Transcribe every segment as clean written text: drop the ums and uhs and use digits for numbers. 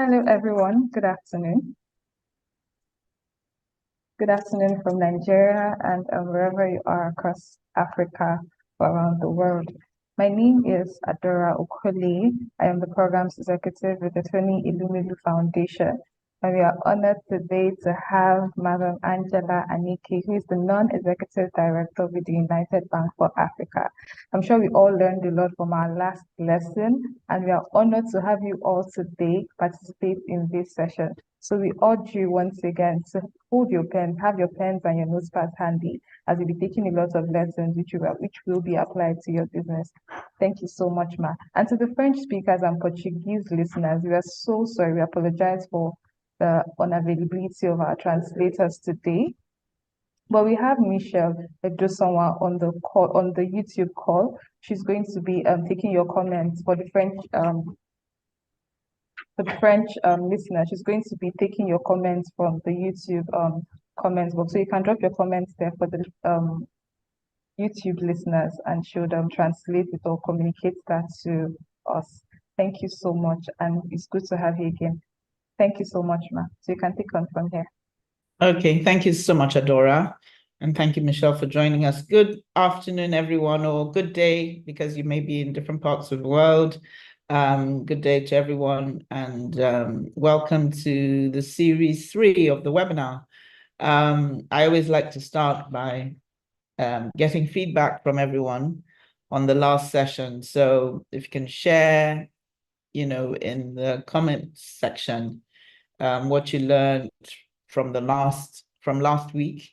Hello, everyone. Good afternoon. Good afternoon from Nigeria and wherever you are across Africa or around the world. My name is Adora Okole. I am the Programs Executive with the Tony Ilumelu Foundation. And we are honored today to have Madam Angela Anike, who is the Non-Executive Director with the United Bank for Africa. I'm sure we all learned a lot from our last lesson, and we are honored to have you all today participate in this session. So we urge you once again to hold your pen, have your pens and your notepads handy, as you'll be taking a lot of lessons which will be applied to your business. Thank you so much, Ma. And to the French speakers and Portuguese listeners, we are so sorry. We apologize for the unavailability of our translators today. But we have Michelle Edosonwa on the call, on the YouTube call. She's going to be taking your comments for the French listener. She's going to be taking your comments from the YouTube comments box. So you can drop your comments there for the YouTube listeners, and she'll translate it or communicate that to us. Thank you so much, and it's good to have you again. Thank you so much, Ma. So you can take on from here. Okay, thank you so much, Adora. And thank you, Michelle, for joining us. Good afternoon, everyone, or good day, because you may be in different parts of the world. Good day to everyone, and welcome to the series 3 of the webinar. I always like to start by getting feedback from everyone on the last session. So if you can share, in the comments section, what you learned from last week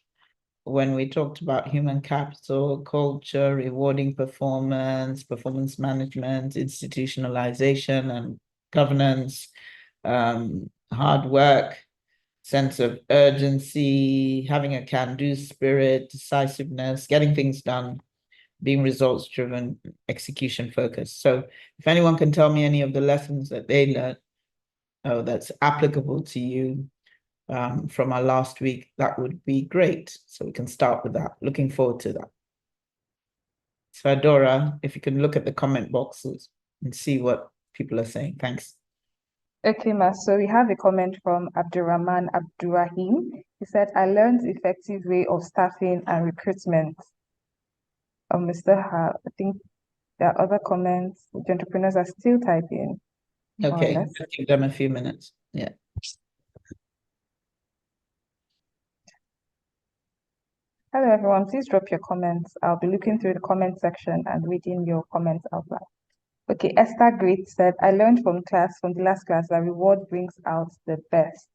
when we talked about human capital, culture, rewarding performance, performance management, institutionalization and governance, hard work, sense of urgency, having a can-do spirit, decisiveness, getting things done, being results-driven, execution-focused. So if anyone can tell me any of the lessons that they learned, that's applicable to you from our last week, that would be great. So we can start with that. Looking forward to that. So Adora, if you can look at the comment boxes and see what people are saying. Thanks. Okay, Ma. So we have a comment from Abdurrahman Abdurrahim. He said, I learned effective way of staffing and recruitment. Mr. Ha, I think there are other comments. The entrepreneurs are still typing. Okay, give them a few minutes. Yeah. Hello, everyone. Please drop your comments. I'll be looking through the comment section and reading your comments out loud. Okay, Esther Great said, I learned from the last class, that reward brings out the best.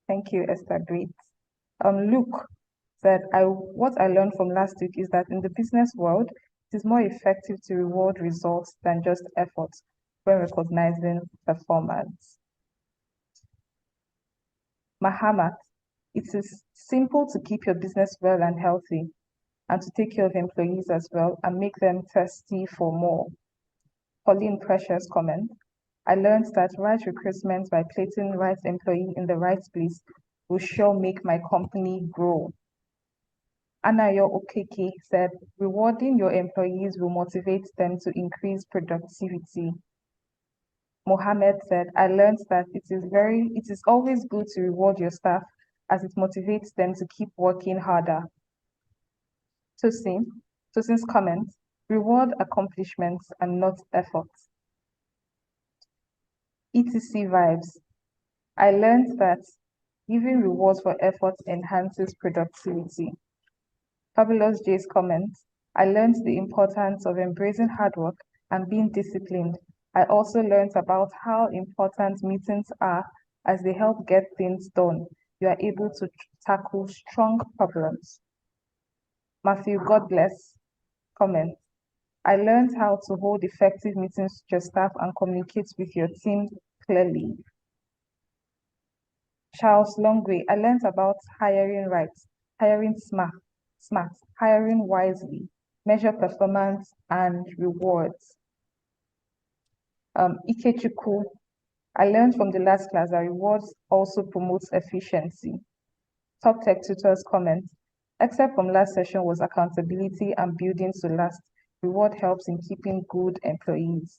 Thank you, Esther Great. Luke said, what I learned from last week is that in the business world, it is more effective to reward results than just efforts when recognizing performance. Mahamat, it is simple to keep your business well and healthy, and to take care of employees as well and make them thirsty for more. Pauline Precious comment, I learned that right recruitment by placing the right employee in the right place will sure make my company grow. Anayo Okeke said, rewarding your employees will motivate them to increase productivity. Mohammed said, I learned that it is always good to reward your staff, as it motivates them to keep working harder. Tosin's comment, reward accomplishments and not efforts. ETC vibes, I learned that giving rewards for efforts enhances productivity. Fabulous J's comment, I learned the importance of embracing hard work and being disciplined. I also learned about how important meetings are, as they help get things done. You are able to tackle strong problems. Matthew, God bless, comment, I learned how to hold effective meetings with your staff and communicate with your team clearly. Charles Longway, I learned about hiring right, hiring smart, hiring wisely, measure performance and rewards. Ikechukwu, I learned from the last class that rewards also promotes efficiency. Top Tech Tutors comment, except from last session was accountability and building to last. Reward helps in keeping good employees.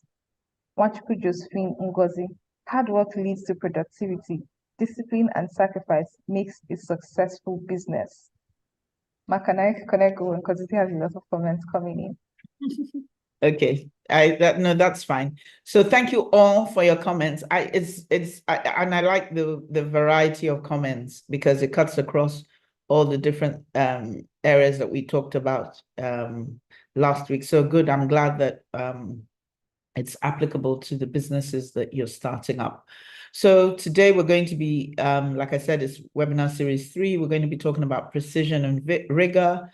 Nwachukwu Josephine Ngozi. Hard work leads to productivity. Discipline and sacrifice makes a successful business. Ma, can I go? Because it has a lot of comments coming in. Okay, that's fine. So thank you all for your comments. And I like the variety of comments because it cuts across all the different areas that we talked about last week. So good. I'm glad that it's applicable to the businesses that you're starting up. So today we're going to be, like I said, it's webinar series 3. We're going to be talking about precision and rigor,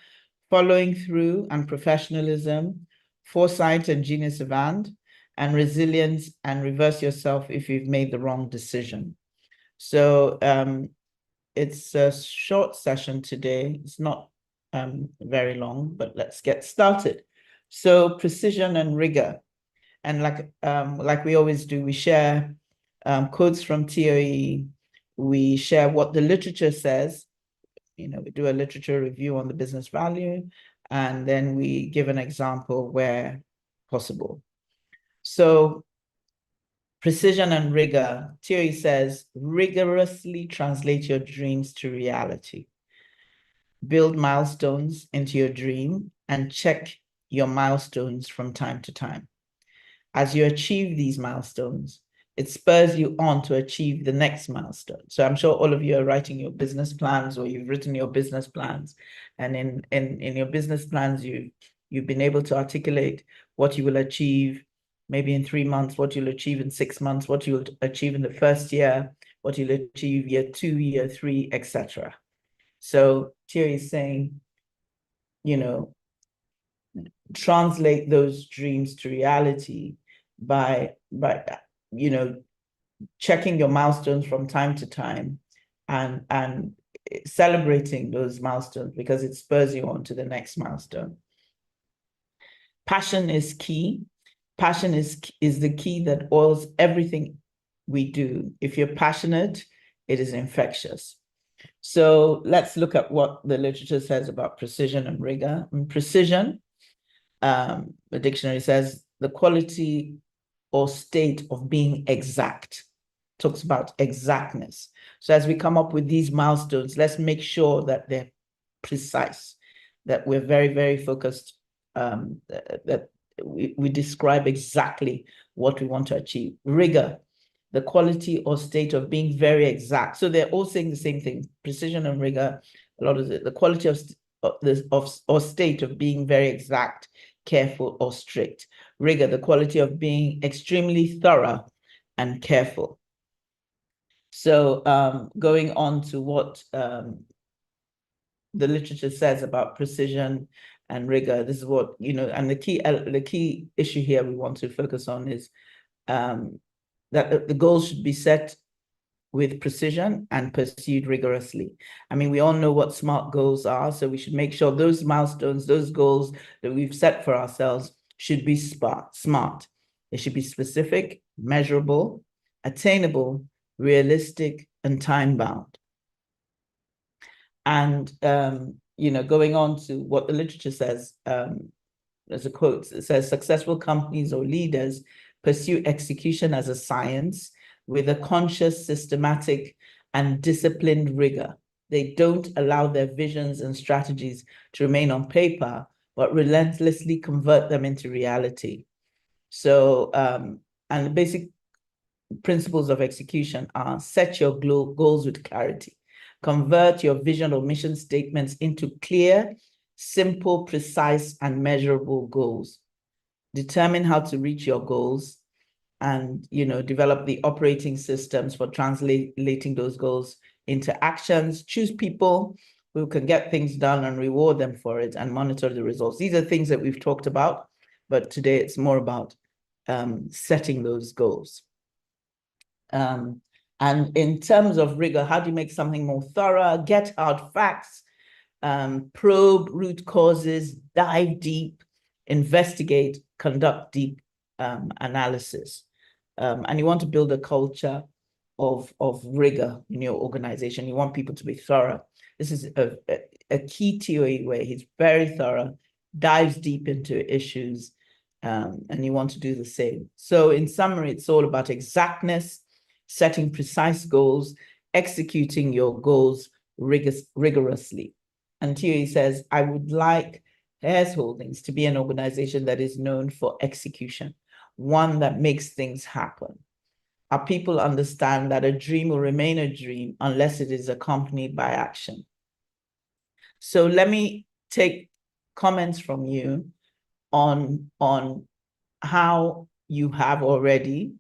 following through and professionalism, foresight and genius of and resilience and reverse yourself if you've made the wrong decision. So it's a short session today. It's not very long, but let's get started. So precision and rigor. And like we always do, we share quotes from TOE. We share what the literature says. We do a literature review on the business value, and then we give an example where possible. So precision and rigor. TOE says, rigorously translate your dreams to reality. Build milestones into your dream and check your milestones from time to time. As you achieve these milestones, it spurs you on to achieve the next milestone. So I'm sure all of you are writing your business plans, or you've written your business plans. And in your business plans, you've been able to articulate what you will achieve maybe in 3 months, what you'll achieve in 6 months, what you'll achieve in the first year, what you'll achieve year 2, year 3, etc. So Thierry is saying, translate those dreams to reality by checking your milestones from time to time and celebrating those milestones, because it spurs you on to the next milestone. Passion is key. Passion is the key that oils everything we do. If you're passionate, it is infectious. So let's look at what the literature says about precision and rigor. And precision, the dictionary says, the quality or state of being exact. Talks about exactness. So as we come up with these milestones, let's make sure that they're precise, that we're very, very focused, that we describe exactly what we want to achieve. Rigor, the quality or state of being very exact. So they're all saying the same thing. Precision and rigor, a lot of the quality or state of being very exact, careful, or strict. Rigor, the quality of being extremely thorough and careful. So going on to what the literature says about precision and rigor, this is what, and the key issue here we want to focus on is that the goals should be set with precision and pursued rigorously. I mean, we all know what SMART goals are, so we should make sure those milestones, those goals that we've set for ourselves should be SMART. They should be specific, measurable, attainable, realistic, and time-bound. And, going on to what the literature says, there's a quote, it says, successful companies or leaders pursue execution as a science with a conscious, systematic, and disciplined rigor. They don't allow their visions and strategies to remain on paper, but relentlessly convert them into reality. So, and the basic principles of execution are: set your goals with clarity, convert your vision or mission statements into clear, simple, precise, and measurable goals. Determine how to reach your goals, and develop the operating systems for translating those goals into actions. Choose people who can get things done and reward them for it, and monitor the results. These are things that we've talked about, but today it's more about setting those goals. And in terms of rigor, how do you make something more thorough? Get hard facts, probe root causes, dive deep, investigate, conduct deep analysis. And you want to build a culture of rigor in your organization. You want people to be thorough. This is a key TOE where he's very thorough, dives deep into issues, And you want to do the same. So in summary, it's all about exactness, setting precise goals, executing your goals rigorously. And Thierry says, I would like Hares Holdings to be an organization that is known for execution, one that makes things happen. Our people understand that a dream will remain a dream unless it is accompanied by action. So let me take comments from you on how you have already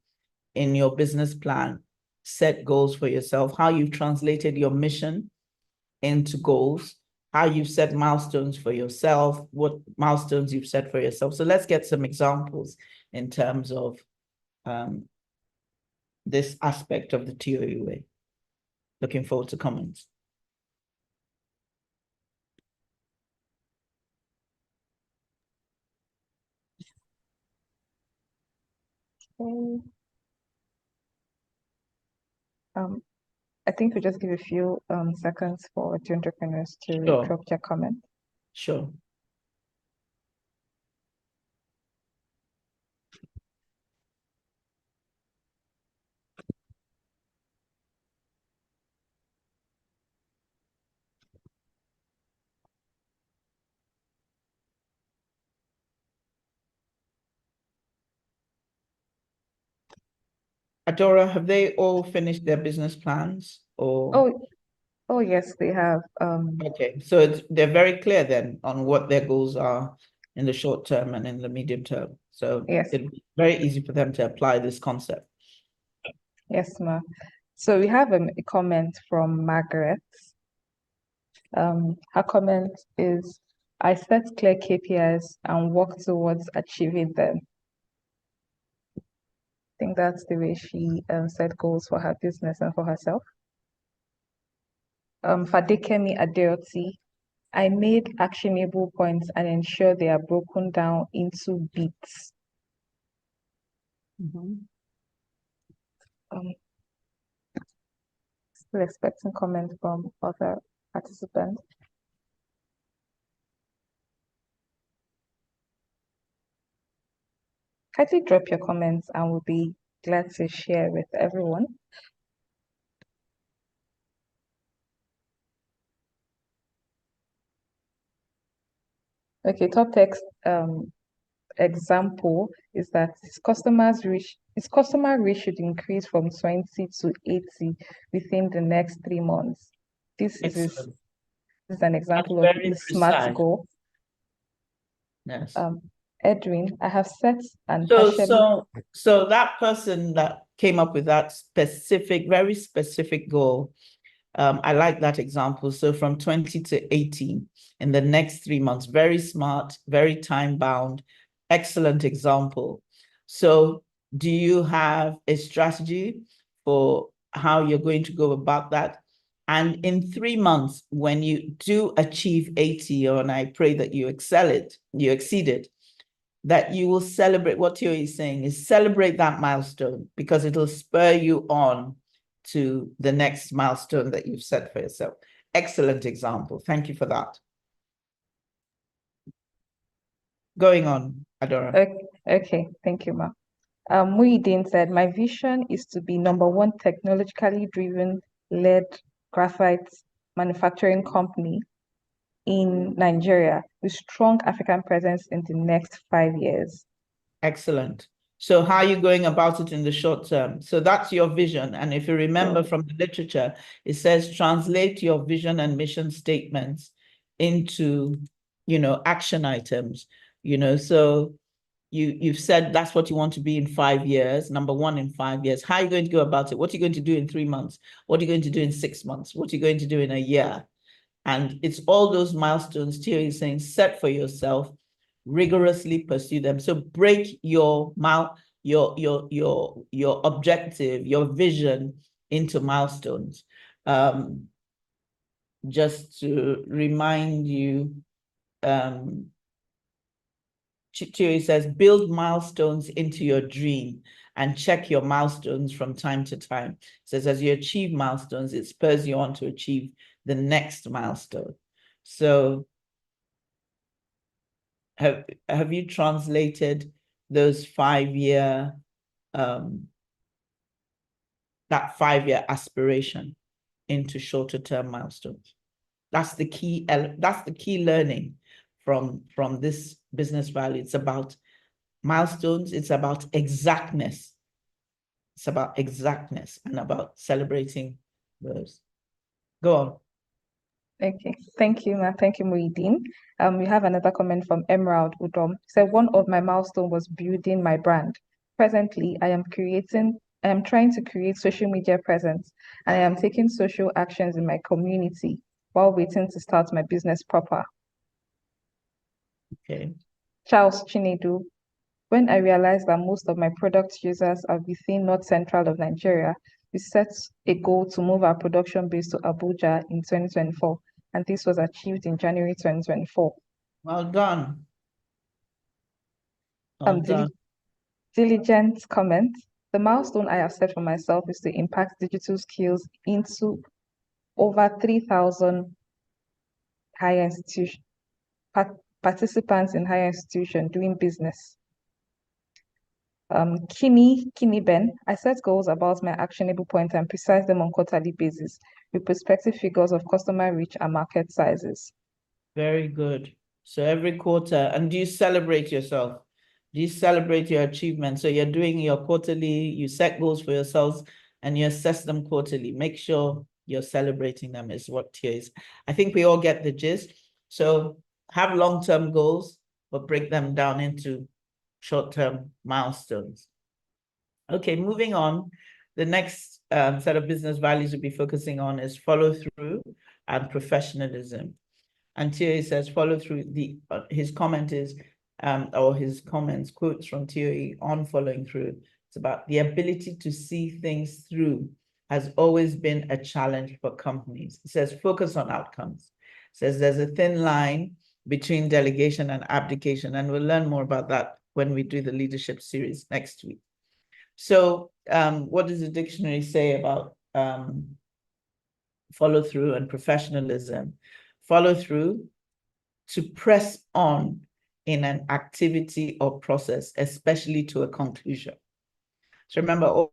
in your business plan set goals for yourself, how you've translated your mission into goals, how you've set milestones for yourself, what milestones you've set for yourself. So let's get some examples in terms of this aspect of the TOE way. Looking forward to comments. Okay. I think we just give a few seconds for the entrepreneurs to drop their comment. Sure. Adora, have they all finished their business plans or? Oh yes, they have. Okay, so they're very clear then on what their goals are in the short term and in the medium term. So yes, it'll be very easy for them to apply this concept. Yes, ma. So we have a comment from Margaret. Her comment is, I set clear KPIs and work towards achieving them. I think that's the way she set goals for her business and for herself. Fadekemi Adeoti, I made actionable points and ensure they are broken down into bits. Still expecting comments from other participants. Kindly drop your comments and we'll be glad to share with everyone. Okay, top text example is that his customer reach should increase from 20 to 80 within the next 3 months. This is an example of a SMART goal. Yes. Edwin, I have set and so that person that came up with that very specific goal, I like that example. So from 20 to 18 in the next 3 months, very smart, very time bound, excellent example. So do you have a strategy for how you're going to go about that? And in 3 months, when you do achieve 80, and I pray that you exceed it, that you will celebrate. What Theo is saying is celebrate that milestone because it'll spur you on to the next milestone that you've set for yourself. Excellent example. Thank you for that. Going on, Adora. Okay. Thank you, Ma. Muhyiddin said, my vision is to be #1 technologically driven led graphite manufacturing company in Nigeria with strong African presence in the next 5 years. Excellent. So how are you going about it in the short term? So that's your vision. And if you remember from the literature, it says translate your vision and mission statements into, action items, so you've said that's what you want to be in 5 years, #1 in 5 years. How are you going to go about it? What are you going to do in 3 months? What are you going to do in 6 months? What are you going to do in a year? And it's all those milestones Thierry is saying, set for yourself, rigorously pursue them. So break your objective, your vision into milestones. Just to remind you, Thierry says, build milestones into your dream and check your milestones from time to time. It says, as you achieve milestones, it spurs you on to achieve the next milestone. So have you translated those 5-year, that 5-year aspiration into shorter term milestones. That's the key learning from this business value. It's about milestones. It's about exactness. It's about exactness and about celebrating those. Go on. Okay, thank you, Ma. Thank you, Muideen. We have another comment from Emerald Udom. So one of my milestones was building my brand. Presently, I am trying to create social media presence, and I am taking social actions in my community while waiting to start my business proper. Okay. Charles Chinedu, when I realized that most of my product users are within North Central of Nigeria, we set a goal to move our production base to Abuja in 2024, and this was achieved in January 2024. Well done. Well done. Diligent comment. The milestone I have set for myself is to impact digital skills into over 3,000 higher institution participants in higher institution doing business. Kini Ben, I set goals about my actionable points and precise them on quarterly basis with prospective figures of customer reach and market sizes. Very good. So every quarter, and do you celebrate yourself? Do you celebrate your achievements? So you're doing your quarterly, you set goals for yourselves and you assess them quarterly. Make sure you're celebrating them is what here is. I think we all get the gist. So have long-term goals, but break them down into short-term milestones. Okay, moving on. The next set of business values we'll be focusing on is follow through and professionalism. And Thierry says follow through. His comment is, or his comments, quotes from Thierry on following through. It's about the ability to see things through has always been a challenge for companies. It says focus on outcomes. It says there's a thin line between delegation and abdication, and we'll learn more about that when we do the leadership series next week. So what does the dictionary say about follow through and professionalism? Follow through, to press on in an activity or process, especially to a conclusion. So remember, all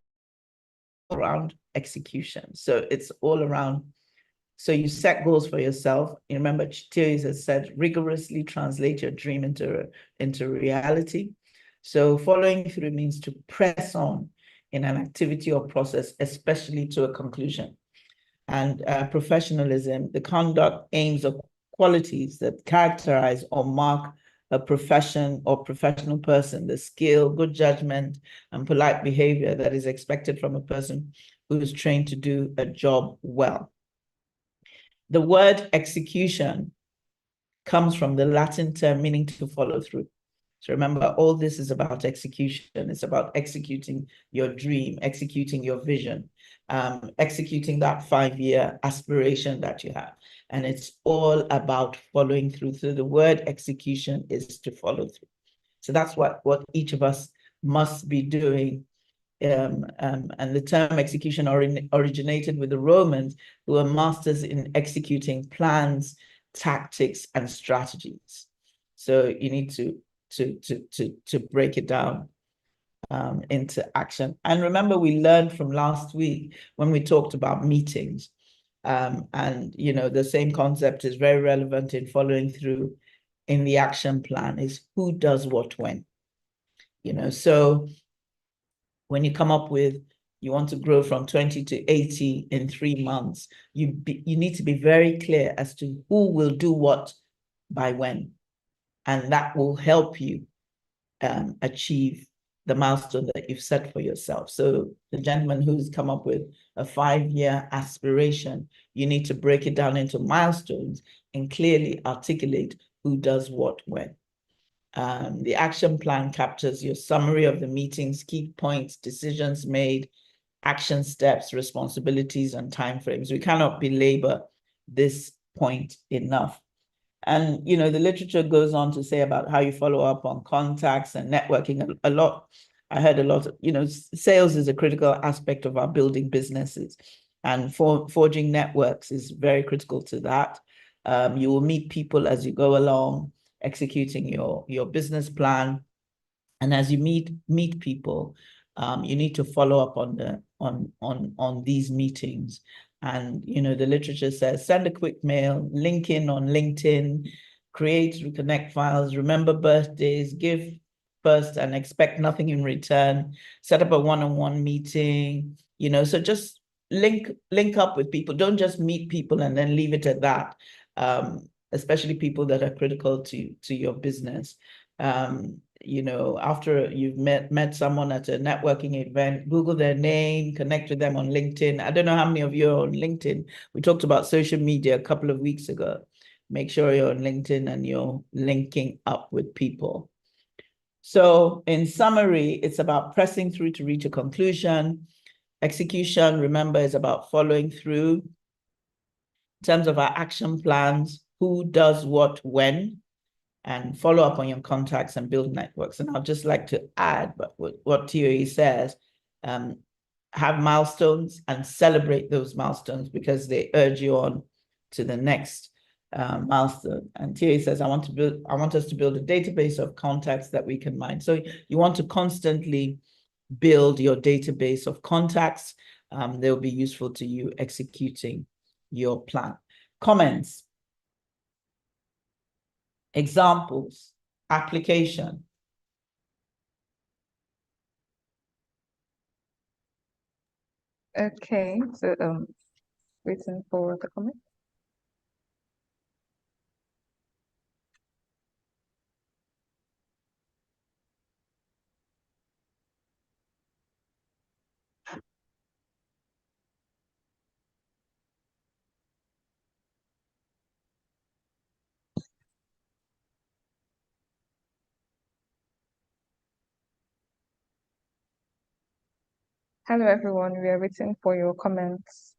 around execution. So it's all around, so you set goals for yourself. You remember Thierry has said, rigorously translate your dream into reality. So following through means to press on in an activity or process, especially to a conclusion. And professionalism, the conduct, aims, or qualities that characterize or mark a profession or professional person, the skill, good judgment, and polite behavior that is expected from a person who is trained to do a job well. The word execution comes from the Latin term meaning to follow through. So remember, all this is about execution. It's about executing your dream, executing your vision, executing that 5-year aspiration that you have. And it's all about following through. So the word execution is to follow through. So that's what each of us must be doing. And the term execution originated with the Romans, who were masters in executing plans, tactics, and strategies. So you need to break it down into action. And remember, we learned from last week when we talked about meetings. And, you know, the same concept is very relevant in following through in the action plan is who does what when. You know, so when you come up with, you want to grow from 20 to 80 in 3 months, you need to be very clear as to who will do what by when. And that will help you achieve the milestone that you've set for yourself. So the gentleman who's come up with a 5-year aspiration, you need to break it down into milestones and clearly articulate who does what when. The action plan captures your summary of the meetings, key points, decisions made, action steps, responsibilities, and timeframes. We cannot belabor this point enough. And, you know, the literature goes on to say about how you follow up on contacts and networking a lot. I heard a lot of, you know, sales is a critical aspect of our building businesses, and forging networks is very critical to that. You will meet people as you go along, executing your business plan. And as you meet people, you need to follow up on these meetings. And the literature says send a quick mail, link in on LinkedIn, create reconnect files, remember birthdays, give first and expect nothing in return, set up a one-on-one meeting, so just link up with people. Don't just meet people and then leave it at that. Especially people that are critical to your business. After you've met someone at a networking event, Google their name, connect with them on LinkedIn. I don't know how many of you are on LinkedIn. We talked about social media a couple of weeks ago. Make sure you're on LinkedIn and you're linking up with people. So in summary, it's about pressing through to reach a conclusion. Execution, remember, is about following through. In terms of our action plans, who does what when, and follow up on your contacts and build networks. And I'd just like to add what Toe says, have milestones and celebrate those milestones because they urge you on to the next milestone. And Toe says, I want us to build a database of contacts that we can mine. So you want to constantly build your database of contacts. They'll be useful to you executing your plan. Comments, examples, application. Okay, so waiting for the comment. Hello everyone, we are waiting for your comments.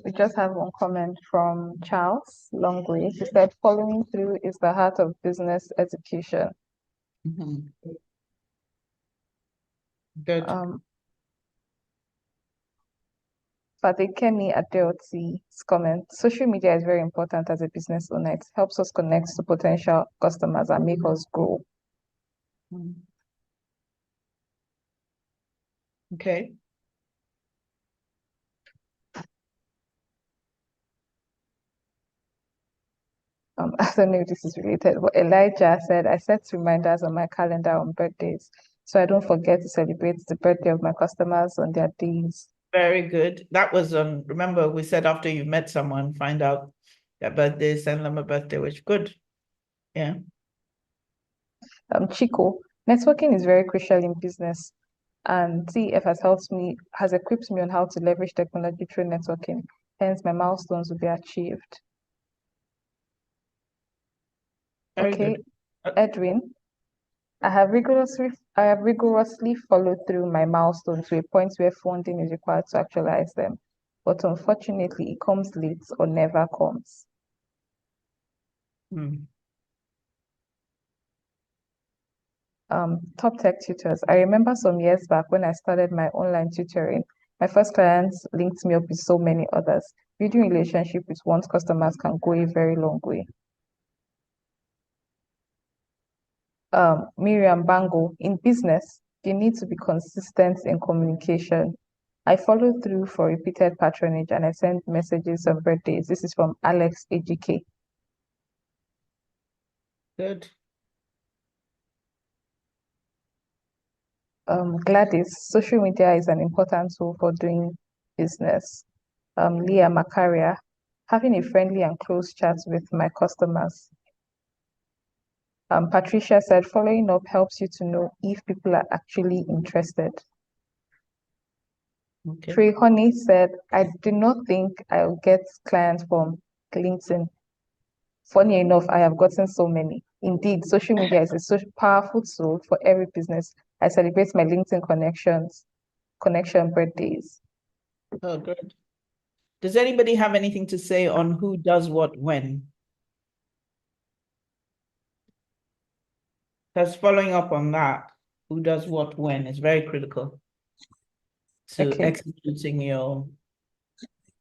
We just have one comment from Charles Longway. He said, following through is the heart of business execution. Good. Fadekemi Adeoti's comment, social media is very important as a business owner. It helps us connect to potential customers and make us grow. Okay. I don't know if this is related, but Elijah said, I set reminders on my calendar on birthdays, so I don't forget to celebrate the birthday of my customers on their days. Very good. That was remember we said after you've met someone, find out their birthday, send them a birthday wish. Good. Yeah. Chico, networking is very crucial in business, and TF has equipped me on how to leverage technology through networking. Hence, my milestones will be achieved. Very Okay, good. Edwin, I have rigorously followed through my milestones to a point where funding is required to actualize them. But unfortunately, it comes late or never comes. Top tech tutors. I remember some years back when I started my online tutoring, my first clients linked me up with so many others. Building relationship with one's customers can go a very long way. Miriam Bango, in business, you need to be consistent in communication. I follow through for repeated patronage and I send messages on birthdays. This is from Alex AGK. Good. Gladys, social media is an important tool for doing business. Leah Macaria, having a friendly and close chat with my customers. Patricia said, following up helps you to know if people are actually interested. Okay. Trey Honey said, I do not think I'll get clients from LinkedIn. Funny enough, I have gotten so many. Indeed, social media is a powerful tool for every business. I celebrate my LinkedIn connection birthdays. Oh, good. Does anybody have anything to say on who does what when? Because following up on that, who does what when is very critical to Okay, executing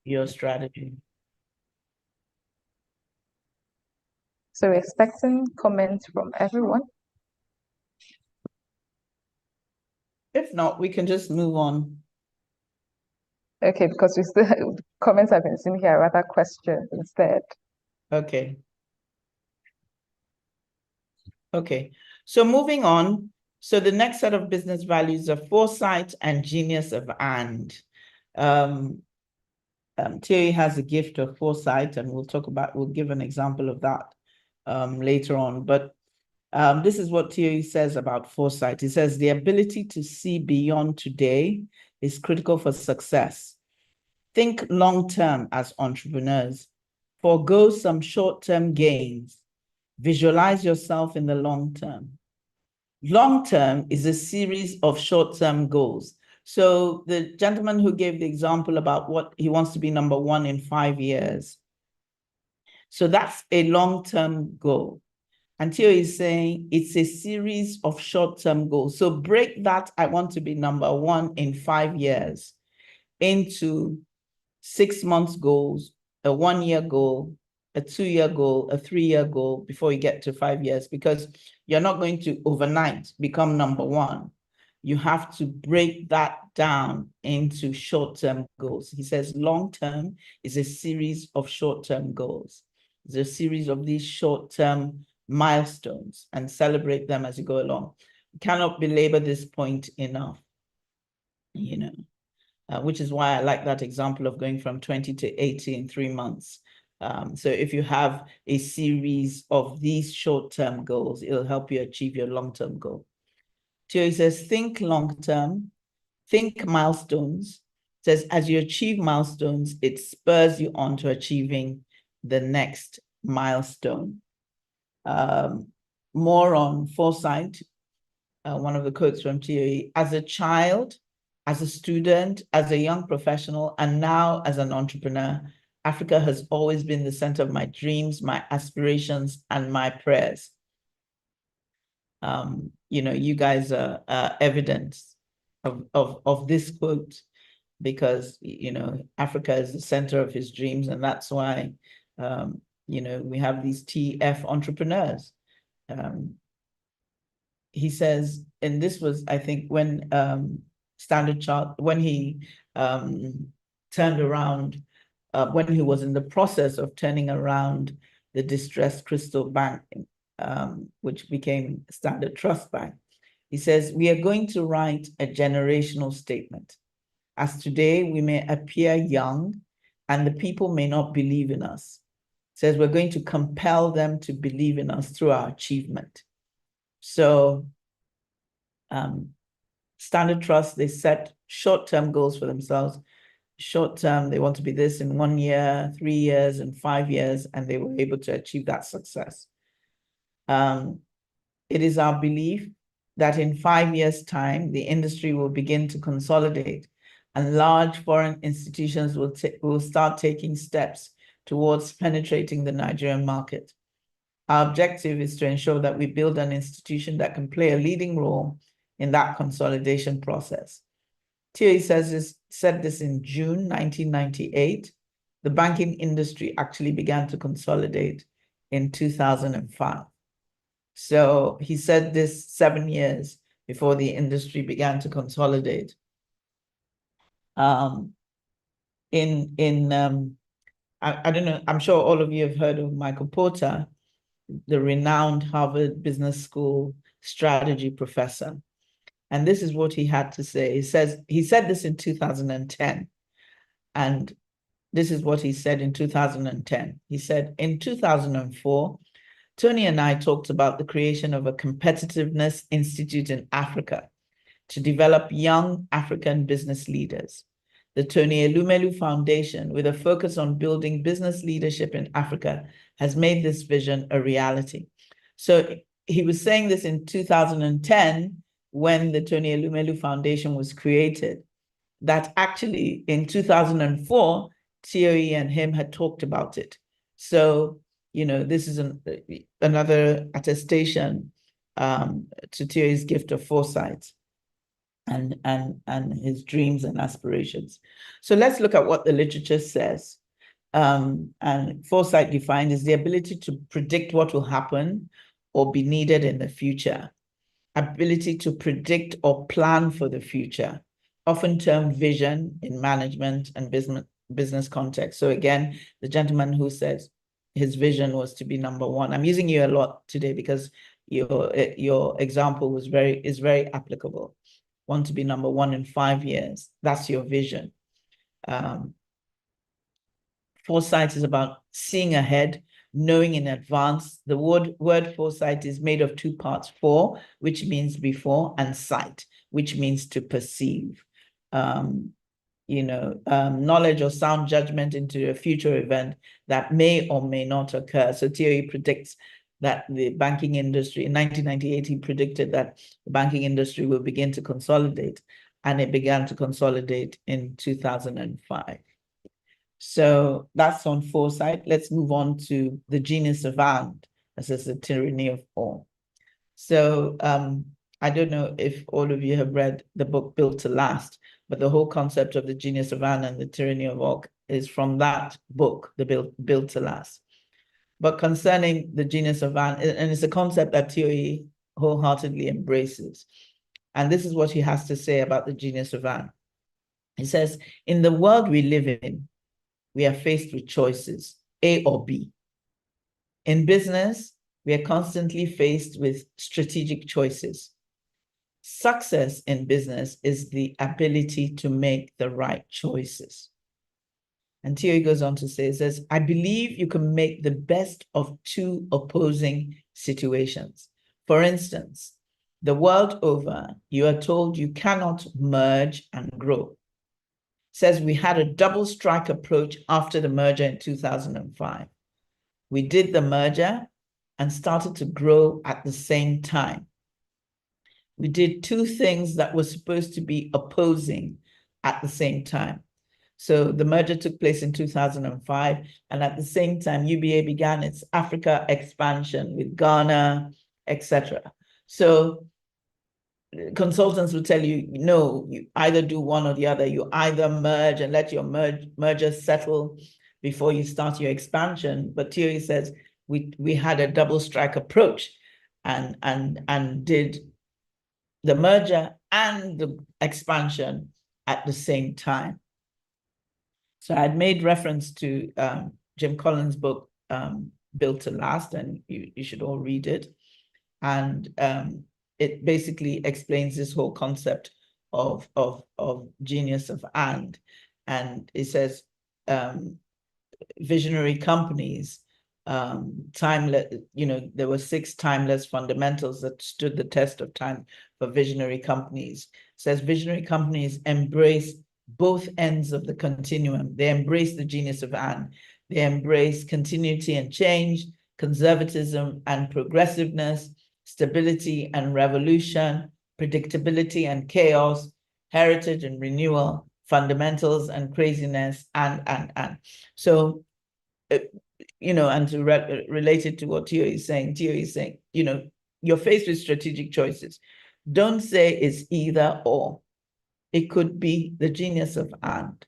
your strategy. so we're expecting comments from everyone. If not, we can just move on. Okay, because we still comments have been seen here, rather questions instead. Okay. Okay. So moving on. So the next set of business values are foresight and genius of and. Thierry has a gift of foresight, and we'll give an example of that later on. But this is what Thierry says about foresight. He says the ability to see beyond today is critical for success. Think long-term as entrepreneurs. Forgo some short-term gains. Visualize yourself in the long term. Long-term is a series of short-term goals. So the gentleman who gave the example about what he wants to be number one in 5 years. So that's a long-term goal. And Theo is saying it's a series of short-term goals. So break that, I want to be number one in 5 years, into 6 months goals, a 1 year goal, a 2 year goal, a 3 year goal before you get to 5 years, because you're not going to overnight become number one. You have to break that down into short-term goals. He says long-term is a series of short-term goals. It's a series of these short-term milestones, and celebrate them as you go along. You cannot belabor this point enough, which is why I like that example of going from 20 to 80 in 3 months. So if you have a series of these short-term goals, it'll help you achieve your long-term goal. Thierry says, think long-term, think milestones. Says, as you achieve milestones, it spurs you on to achieving the next milestone. More on foresight, one of the quotes from Thierry: as a child, as a student, as a young professional, and now as an entrepreneur, Africa has always been the center of my dreams, my aspirations, and my prayers. You guys are evidence of this quote, because, Africa is the center of his dreams, and that's why, we have these TF entrepreneurs. He says, and this was, I think, when Standard Chart, when he turned around, when he was in the process of turning around the distressed Crystal Bank, which became Standard Trust Bank. He says, we are going to write a generational statement. As today, we may appear young and the people may not believe in us. He says, we're going to compel them to believe in us through our achievement. So Standard Trust, they set short-term goals for themselves. Short-term, they want to be this in 1 year, 3 years, and 5 years, and they were able to achieve that success. It is our belief that in 5 years' time, the industry will begin to consolidate, and large foreign institutions will start taking steps towards penetrating the Nigerian market. Our objective is to ensure that we build an institution that can play a leading role in that consolidation process. Thierry said this in June 1998. The banking industry actually began to consolidate in 2005. So he said this 7 years before the industry began to consolidate. I don't know, I'm sure all of you have heard of Michael Porter, the renowned Harvard Business School strategy professor. And this is what he had to say. He said this in 2010. And this is what he said in 2010. He said, in 2004, Tony and I talked about the creation of a competitiveness institute in Africa to develop young African business leaders. the Tony Elumelu Foundation, with a focus on building business leadership in Africa, has made this vision a reality. So he was saying this in 2010 when the Tony Elumelu Foundation was created, that actually in 2004, Thierry and him had talked about it. So, this is another attestation to Thierry's gift of foresight and his dreams and aspirations. So let's look at what the literature says. And foresight defined is the ability to predict what will happen or be needed in the future, ability to predict or plan for the future, often termed vision in management and business context. So again, the gentleman who says his vision was to be number one. I'm using you a lot today because your example is very applicable. Want to be number one in 5 years. That's your vision. Foresight is about seeing ahead, knowing in advance. The word foresight is made of two parts: fore, which means before, and sight, which means to perceive. Knowledge or sound judgment into a future event that may or may not occur. So Thierry predicts that the banking industry, in 1998, he predicted that the banking industry will begin to consolidate, and it began to consolidate in 2005. So that's on foresight. Let's move on to the genius of and, as is the tyranny of all. So I don't know if all of you have read the book Built to Last, but the whole concept of the genius of and the tyranny of all is from that book, the Built to Last. But concerning the genius of and it's a concept that Thierry wholeheartedly embraces. And this is what he has to say about the genius of and. He says, in the world we live in, we are faced with choices, A or B. In business, we are constantly faced with strategic choices. Success in business is the ability to make the right choices. And Thierry goes on to say, says, I believe you can make the best of two opposing situations. For instance, the world over, you are told you cannot merge and grow. Says we had a double strike approach after the merger in 2005. We did the merger and started to grow at the same time. We did two things that were supposed to be opposing at the same time. So the merger took place in 2005, and at the same time, UBA began its Africa expansion with Ghana, etc. So consultants will tell you, no, you either do one or the other. You either merge and let your merger settle before you start your expansion. But Thierry says we had a double strike approach and did the merger and the expansion at the same time. So I'd made reference to Jim Collins' book, Built to Last, and you should all read it. And it basically explains this whole concept of genius of and it says visionary companies, timeless, there were 6 timeless fundamentals that stood the test of time for visionary companies. It says visionary companies embrace both ends of the continuum. They embrace the genius of and. They embrace continuity and change, conservatism and progressiveness, stability and revolution, predictability and chaos, heritage and renewal, fundamentals and craziness, and. So, and to relate it to what Thierry is saying, you're faced with strategic choices. Don't say it's either or. It could be the genius of and.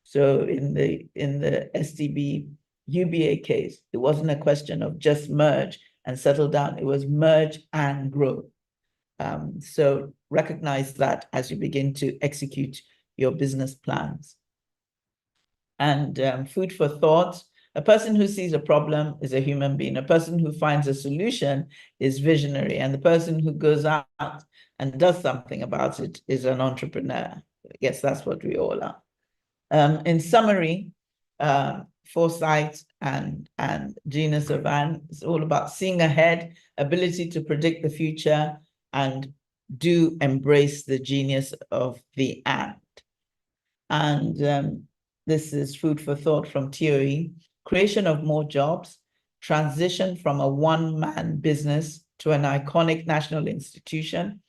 So in the STB UBA case, it wasn't a question of just merge and settle down. It was merge and grow. So recognize that as you begin to execute your business plans. And food for thought. A person who sees a problem is a human being. A person who finds a solution is visionary. And the person who goes out and does something about it is an entrepreneur. I guess that's what we all are. In summary, foresight and genius of and is all about seeing ahead, ability to predict the future, and do embrace the genius of the and. And this is food for thought from Theory. Creation of more jobs, transition from a one-man business to an iconic national institution,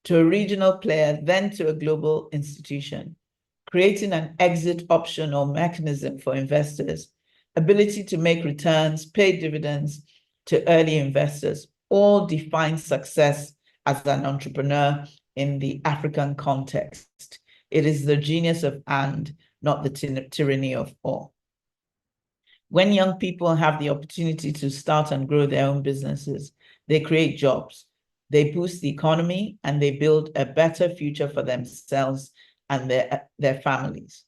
to a regional player, then to a global institution, creating an exit option or mechanism for investors, ability to make returns, pay dividends to early investors, all define success as an entrepreneur in the African context. It is the genius of and, not the tyranny of or. When young people have the opportunity to start and grow their own businesses, they create jobs, they boost the economy, and they build a better future for themselves and their families.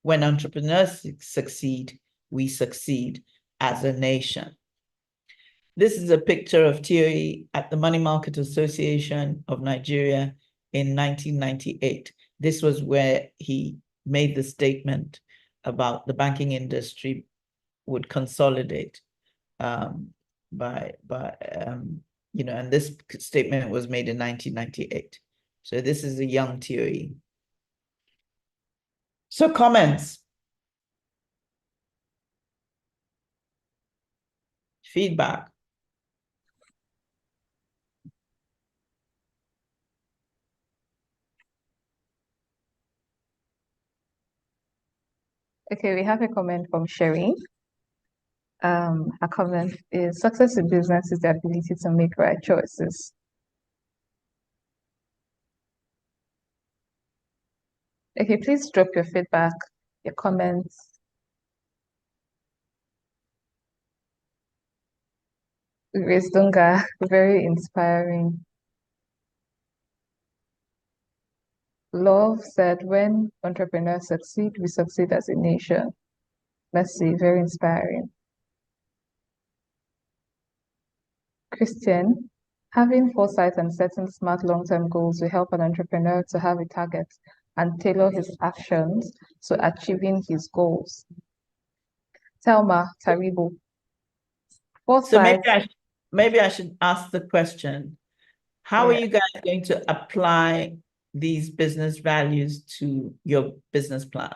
When entrepreneurs succeed, we succeed as a nation. This is a picture of Theory at the Money Market Association of Nigeria in 1998. This was where he made the statement about the banking industry would consolidate and this statement was made in 1998. So this is a young Theory. So comments, feedback. Okay, we have a comment from Sherry. Her comment is, success in business is the ability to make right choices. Okay, please drop your feedback, your comments. Grace Dunga, very inspiring. Love said, when entrepreneurs succeed, we succeed as a nation. Mercy, very inspiring. Christian, having foresight and setting smart long-term goals will help an entrepreneur to have a target and tailor his actions to achieving his goals. Thelma Taribo, So foresight. maybe I should ask the question, how are you guys going to apply these business values to your business plan?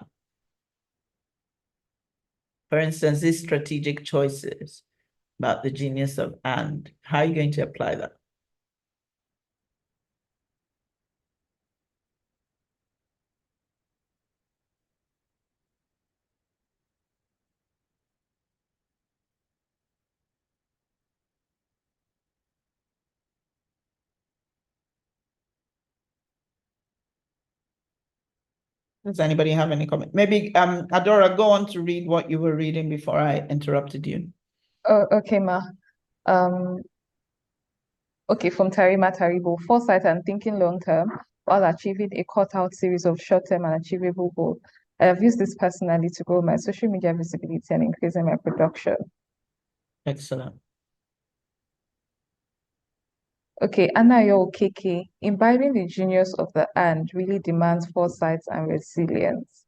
For instance, these strategic choices about the genius of and, how are you going to apply that? Does anybody have any comment? Maybe Adora, go on to read what you were reading before I interrupted you. Oh, okay, Ma. Okay, from Tarima Taribo, foresight and thinking long term while achieving a cut out series of short term and achievable goals. I have used this personally to grow my social media visibility and increasing my production. Excellent. Okay, Anayo KK, imbibing the genius of the and really demands foresight and resilience.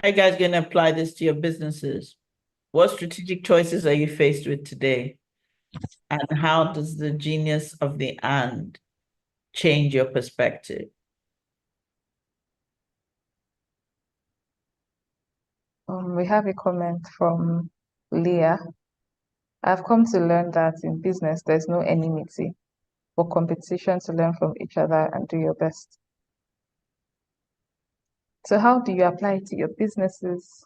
How are you guys going to apply this to your businesses? What strategic choices are you faced with today? And how does the genius of the and change your perspective? We have a comment from Leah. I've come to learn that in business, there's no enmity, but competition to learn from each other and do your best. So how do you apply it to your businesses?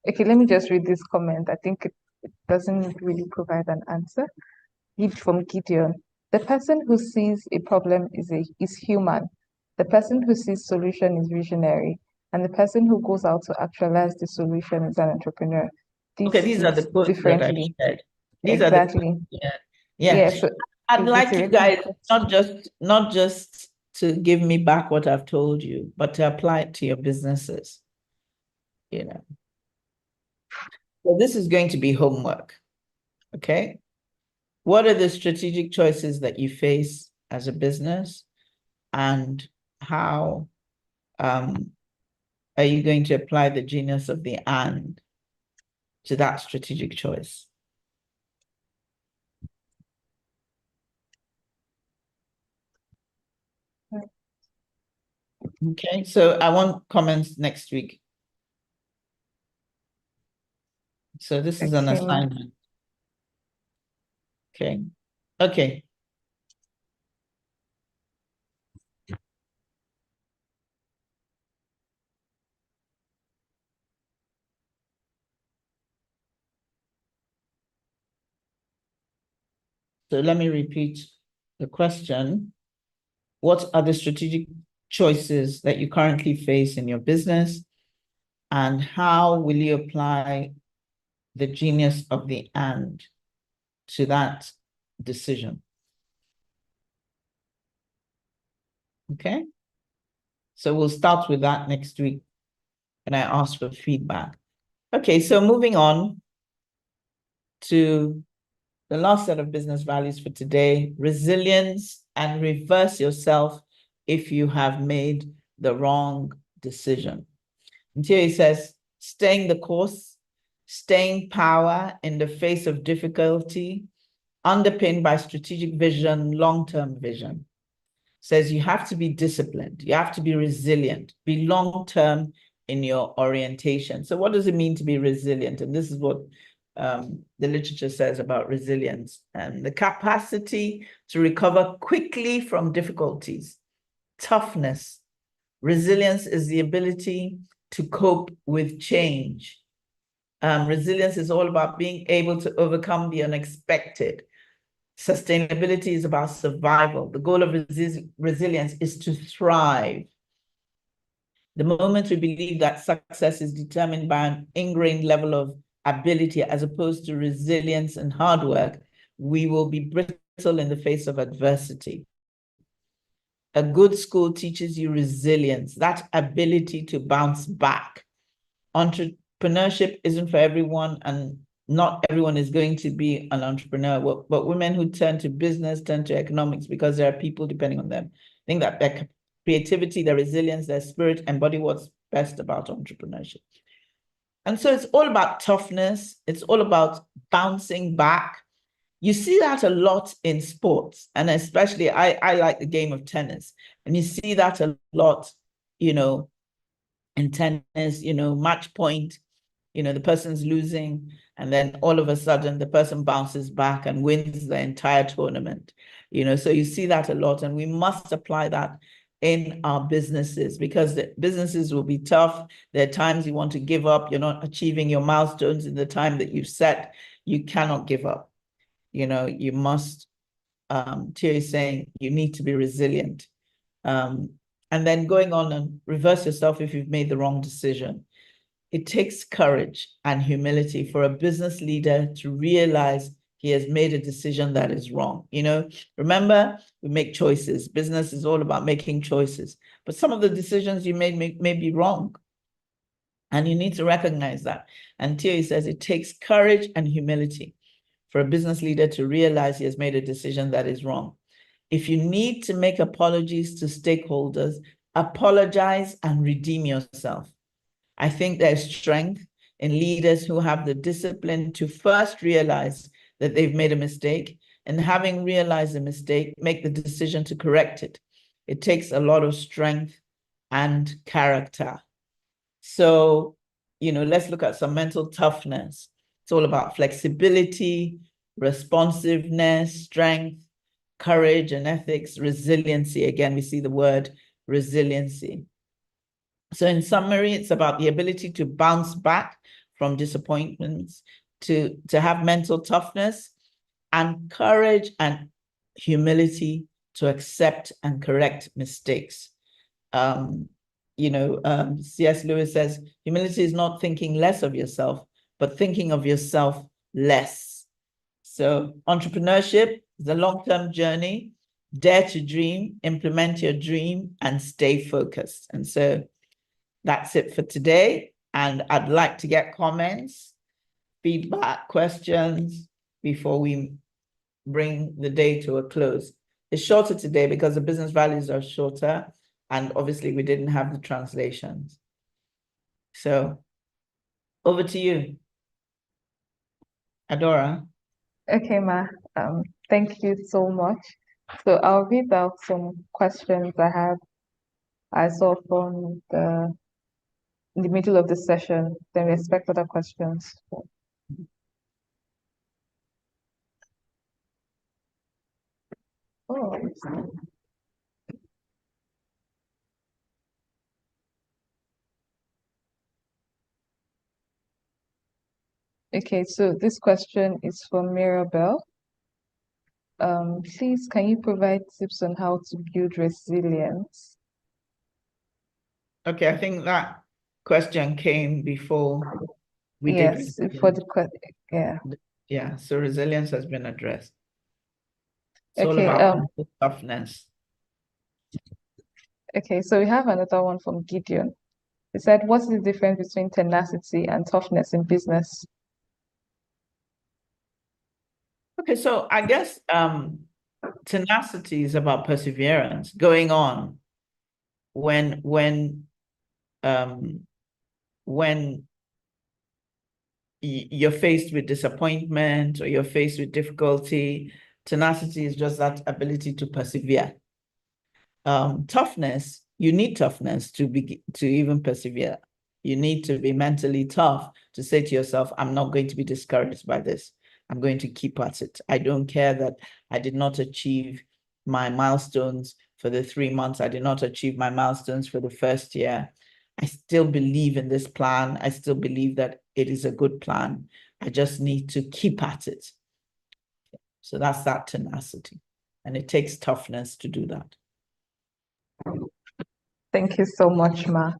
Okay, let me just read this comment. I think it doesn't really provide an answer. From Gideon. The person who sees a problem is human. The person who sees solution is visionary. And the person who goes out to actualize the solution is an entrepreneur. Okay, these are the quotes that I shared. These exactly. are the quotes. Yeah. So I'd like you guys not just to give me back what I've told you, but to apply it to your businesses. So this is going to be homework. Okay. What are the strategic choices that you face as a business, and how are you going to apply the genius of the and to that strategic choice? Okay, so I want comments next week. So this is an Okay, ma. assignment. Okay. Okay. So let me repeat the question. What are the strategic choices that you currently face in your business? And how will you apply the genius of the and to that decision? Okay. So we'll start with that next week. And I ask for feedback. Okay, so moving on to the last set of business values for today, resilience and reverse yourself if you have made the wrong decision. And here he says, staying the course, staying power in the face of difficulty, underpinned by strategic vision, long-term vision. Says you have to be disciplined, you have to be resilient, be long-term in your orientation. So what does it mean to be resilient? And this is what the literature says about resilience, and the capacity to recover quickly from difficulties. Toughness. Resilience is the ability to cope with change. Resilience is all about being able to overcome the unexpected. Sustainability is about survival. The goal of resilience is to thrive. The moment we believe that success is determined by an ingrained level of ability as opposed to resilience and hard work, we will be brittle in the face of adversity. A good school teaches you resilience, that ability to bounce back. Entrepreneurship isn't for everyone, and not everyone is going to be an entrepreneur, but women who turn to business, turn to economics because there are people depending on them. I think that their creativity, their resilience, their spirit embody what's best about entrepreneurship. And so it's all about toughness. It's all about bouncing back. You see that a lot in sports, and especially I like the game of tennis, and you see that a lot, in tennis, match point, the person's losing, and then all of a sudden the person bounces back and wins the entire tournament. So you see that a lot, and we must apply that in our businesses because the businesses will be tough. There are times you want to give up, you're not achieving your milestones in the time that you've set. You cannot give up. You must, Thierry is saying, you need to be resilient. And then going on and reverse yourself if you've made the wrong decision. It takes courage and humility for a business leader to realize he has made a decision that is wrong. Remember, we make choices. Business is all about making choices, but some of the decisions you made may be wrong. And you need to recognize that. And Thierry says it takes courage and humility for a business leader to realize he has made a decision that is wrong. If you need to make apologies to stakeholders, apologize and redeem yourself. I think there's strength in leaders who have the discipline to first realize that they've made a mistake, and having realized the mistake, make the decision to correct it. It takes a lot of strength and character. So, let's look at some mental toughness. It's all about flexibility, responsiveness, strength, courage and ethics, resiliency. Again, we see the word resiliency. So in summary, it's about the ability to bounce back from disappointments, to have mental toughness and courage and humility to accept and correct mistakes. C.S. Lewis says, humility is not thinking less of yourself, but thinking of yourself less. So entrepreneurship is a long-term journey. Dare to dream, implement your dream, and stay focused. And so that's it for today. And I'd like to get comments, feedback, questions before we bring the day to a close. It's shorter today because the business values are shorter. And obviously we didn't have the translations. So over to you, Adora. Okay, ma. Thank you so much. So I'll read out some questions I have I saw from in the middle of the session. Then we expect other questions. Oh, okay. So this question is from Mirabel. Please, can you provide tips on how to build resilience? Okay, I think that question came before we did. Yes, for the question. Yeah. Yeah, so resilience has been addressed. It's all Okay. about mental toughness. Okay. So we have another one from Gideon. He said, "What's the difference between tenacity and toughness in business?" Okay, so I guess tenacity is about perseverance, going on when um when you're faced with disappointment or you're faced with difficulty. Tenacity is just that ability to persevere. Toughness, you need toughness to even persevere. You need to be mentally tough to say to yourself, I'm not going to be discouraged by this. I'm going to keep at it. I don't care that I did not achieve my milestones for the 3 months. I did not achieve my milestones for the first year. I still believe in this plan. I still believe that it is a good plan. I just need to keep at it. So that's that tenacity. And it takes toughness to do that. Thank you so much, Ma.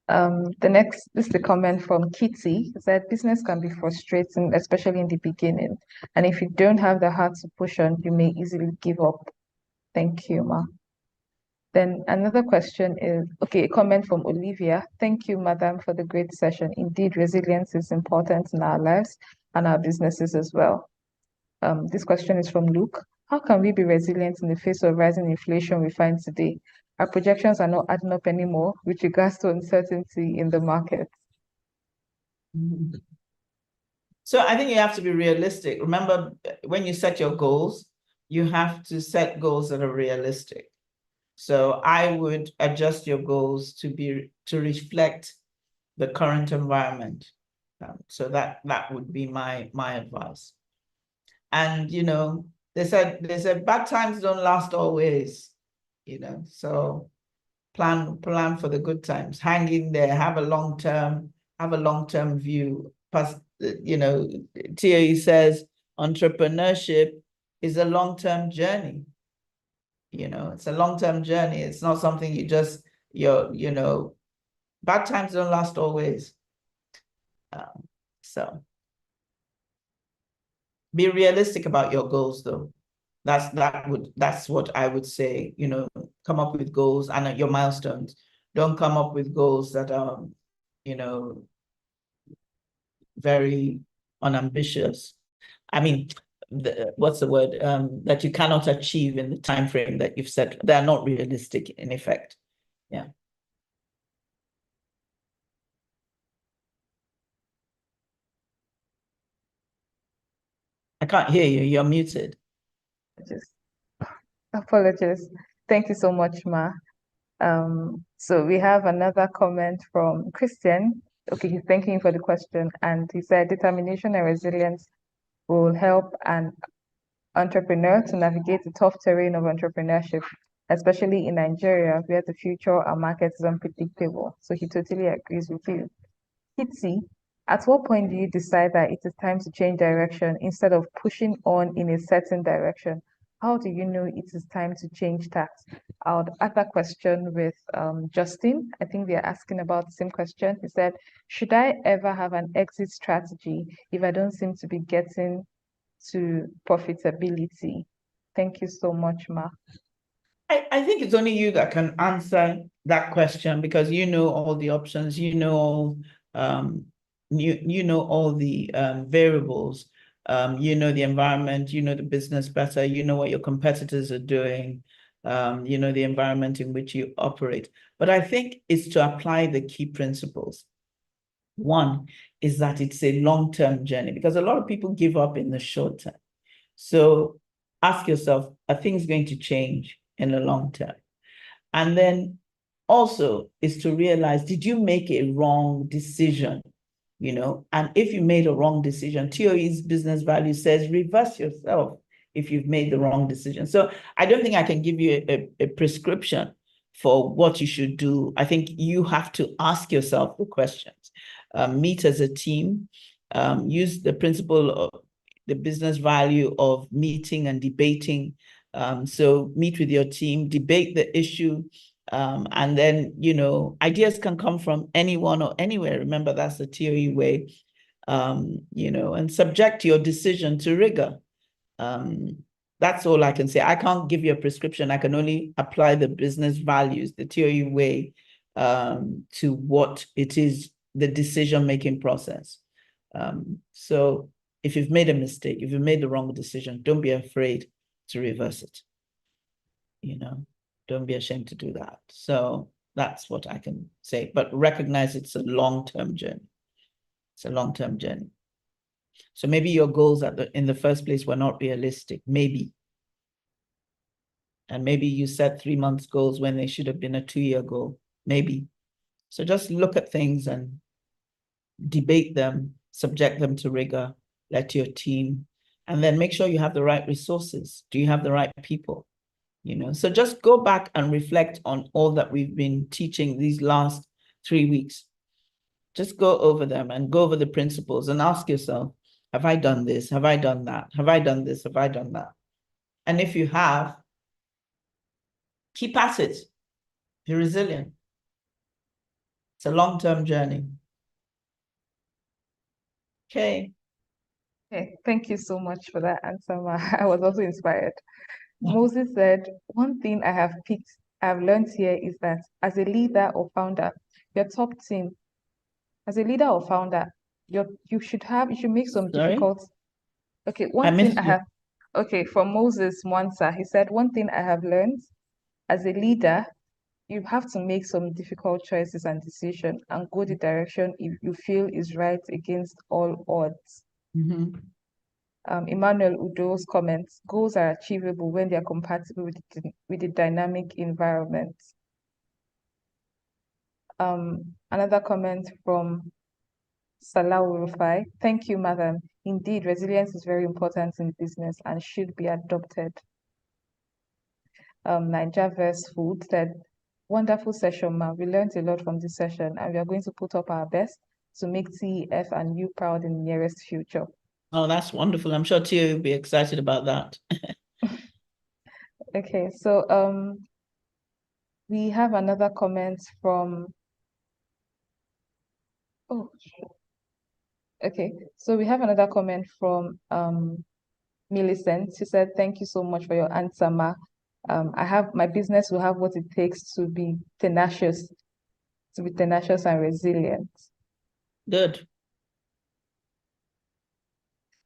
This is the comment from Kitty. It said business can be frustrating, especially in the beginning. And if you don't have the heart to push on, you may easily give up. Thank you, Ma. Then another question is, okay, a comment from Olivia. Thank you, Madam, for the great session. Indeed, resilience is important in our lives and our businesses as well. This question is from Luke. How can we be resilient in the face of rising inflation we find today? Our projections are not adding up anymore with regards to uncertainty in the market. So I think you have to be realistic. Remember, when you set your goals, you have to set goals that are realistic. So I would adjust your goals to reflect the current environment. So that would be my advice. And they said bad times don't last always. So plan for the good times. Hang in there. Have a long term view. TOE says entrepreneurship is a long-term journey. It's a long-term journey. It's not something bad times don't last always. So be realistic about your goals, though. That's what I would say. Come up with goals and your milestones. Don't come up with goals that are, very unambitious. I mean, what's the word? That you cannot achieve in the time frame that you've set. They're not realistic in effect. Yeah. I can't hear you. You're muted. Just apologies. Thank you so much, Ma. So we have another comment from Christian. Okay, he's thanking you for the question, and he said determination and resilience will help an entrepreneur to navigate the tough terrain of entrepreneurship, especially in Nigeria, where the future and market is unpredictable. So he totally agrees with you. Kitty, at what point do you decide that it is time to change direction instead of pushing on in a certain direction? How do you know it is time to change tack? I would add that question with Justin. I think they are asking about the same question. He said, should I ever have an exit strategy if I don't seem to be getting to profitability? Thank you so much, Ma. I think it's only you that can answer that question because you know all the options, you know all the variables, you know the environment, you know the business better, you know what your competitors are doing, you know the environment in which you operate. But I think it's to apply the key principles. One is that it's a long-term journey because a lot of people give up in the short term. So ask yourself, are things going to change in the long term? And then also is to realize, did you make a wrong decision? And if you made a wrong decision, TOE's business value says reverse yourself if you've made the wrong decision. So I don't think I can give you a prescription for what you should do. I think you have to ask yourself the questions. Meet as a team, use the principle of the business value of meeting and debating. So meet with your team, debate the issue, and then, ideas can come from anyone or anywhere. Remember, that's the TOE way, and subject your decision to rigor. That's all I can say. I can't give you a prescription. I can only apply the business values, the TOE way, to what it is, the decision-making process. So if you've made a mistake, if you've made the wrong decision, don't be afraid to reverse it. Don't be ashamed to do that. So that's what I can say, but recognize it's a long-term journey. It's a long-term journey. So maybe your goals in the first place were not realistic, maybe. And maybe you set 3 months goals when they should have been a 2-year goal, maybe. So just look at things and debate them, subject them to rigor, let your team, and then make sure you have the right resources. Do you have the right people? So just go back and reflect on all that we've been teaching these last 3 weeks. Just go over them and go over the principles and ask yourself, have I done this? Have I done that? Have I done this? Have I done that? And if you have, keep at it. Be resilient. It's a long-term journey. Okay. Okay, thank you so much for that answer, Ma. I was also inspired. Moses said, one thing I've learned here is that as a leader or founder, your top team, as a leader or founder, you should make some Sorry? difficult. Okay, I missed you. Okay, from Moses Mwansa, he said, one thing I have learned as a leader, you have to make some difficult choices and decisions and go the direction if you feel is right against all odds. Emmanuel Udo's comments, goals are achievable when they are compatible with the dynamic environment. Another comment from Salah Rufai, thank you, madam. Indeed, resilience is very important in business and should be adopted. Niger Verse Food said, wonderful session, ma. We learned a lot from this session and we are going to put up our best to make TEF and you proud in the nearest future. Oh, that's wonderful. I'm sure Tia will be excited about that. Okay, so we have another comment from okay, so we have another comment from Millicent. She said, thank you so much for your answer, Ma. My business will have what it takes to be tenacious and resilient. Good.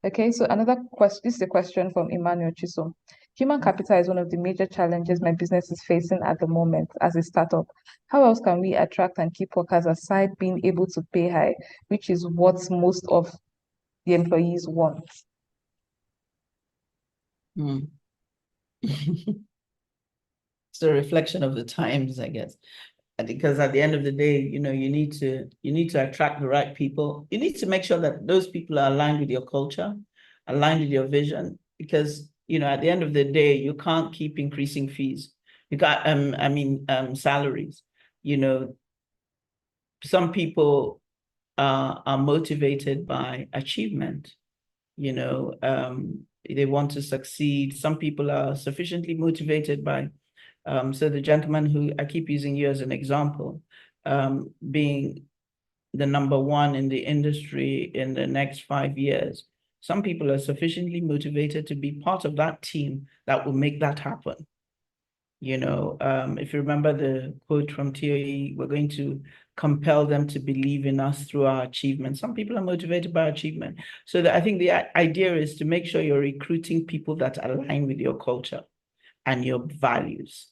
Okay, so another question, this is a question from Emmanuel Chisom. Human capital is one of the major challenges my business is facing at the moment as a startup. How else can we attract and keep workers aside being able to pay high, which is what most of the employees want? It's a reflection of the times, I guess. Because at the end of the day, you need to attract the right people. You need to make sure that those people are aligned with your culture, aligned with your vision, because at the end of the day, you can't keep increasing fees. You got salaries. Some people are motivated by achievement. They want to succeed. Some people are sufficiently motivated by so the gentleman who I keep using you as an example, being the number one in the industry in the next 5 years, some people are sufficiently motivated to be part of that team that will make that happen. If you remember the quote from TOE, we're going to compel them to believe in us through our achievements. Some people are motivated by achievement. So I think the idea is to make sure you're recruiting people that align with your culture and your values.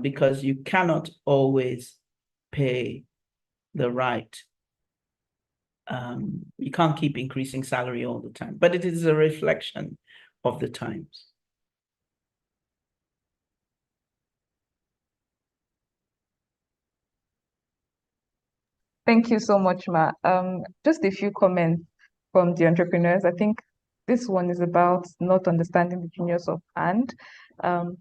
Because you cannot always pay the right. You can't keep increasing salary all the time, but it is a reflection of the times. Thank you so much, Ma. Just a few comments from the entrepreneurs. I think this one is about not understanding the genius of and.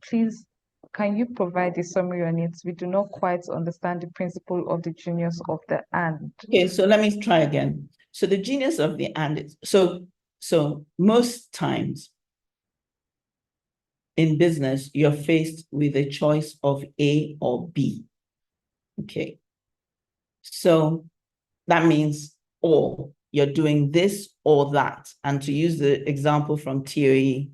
Please, can you provide a summary on it? We do not quite understand the principle of the genius of the and. Okay, so let me try again. So the genius of the and is so most times in business, you're faced with a choice of A or B. Okay. So that means or you're doing this or that. And to use the example from TOE,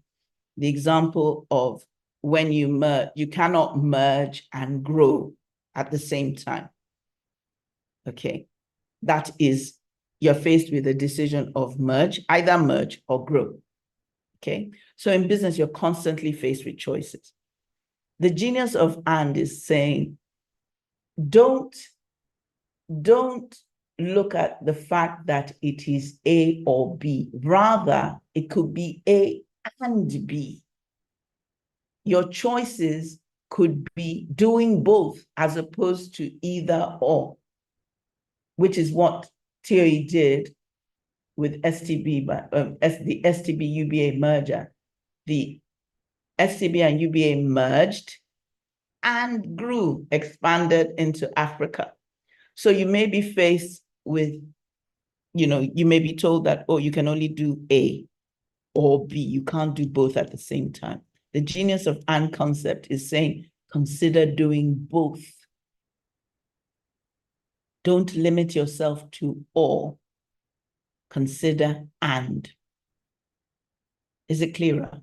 the example of when you merge, you cannot merge and grow at the same time. Okay. That is, you're faced with a decision of merge, either merge or grow. Okay. So in business, you're constantly faced with choices. The genius of and is saying, don't look at the fact that it is A or B. Rather, it could be A and B. Your choices could be doing both as opposed to either or, which is what Thierry did with STB, the STB UBA merger. The STB and UBA merged and grew, expanded into Africa. So you may be faced with, you may be told that, oh, you can only do A or B. You can't do both at the same time. The genius of and concept is saying, consider doing both. Don't limit yourself to or. Consider and. Is it clearer?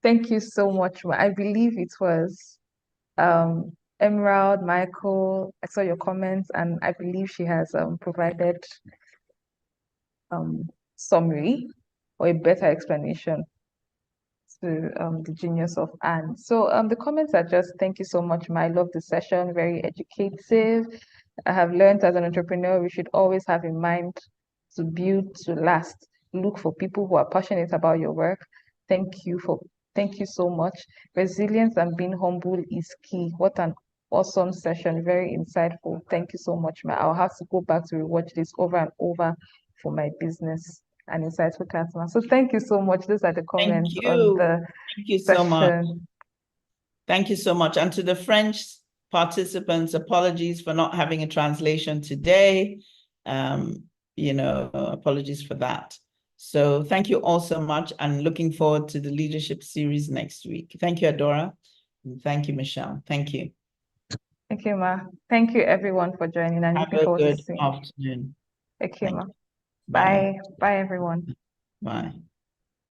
Thank you so much, Ma. I believe it was Emerald, Michael. I saw your comments, and I believe she has provided summary or a better explanation to the genius of and. So the comments are just thank you so much, Ma. I love the session, very educative. I have learned as an entrepreneur, we should always have in mind to build to last. Look for people who are passionate about your work. Thank you so much. Resilience and being humble is key. What an awesome session, very insightful. Thank you so much, Ma. I'll have to go back to rewatch this over and over for my business and insightful customer. So thank you so much. Those are the comments on the Thank you so much. session. Thank you so much. And to the French participants, apologies for not having a translation today. Apologies for that. So thank you all so much, and looking forward to the leadership series next week. Thank you, Adora. And thank you, Michelle. Thank you. Thank you, Ma. Thank you, everyone, for joining, and Have looking a forward to good seeing. afternoon. Thank you, Ma. Bye. Bye. Bye, everyone. Bye.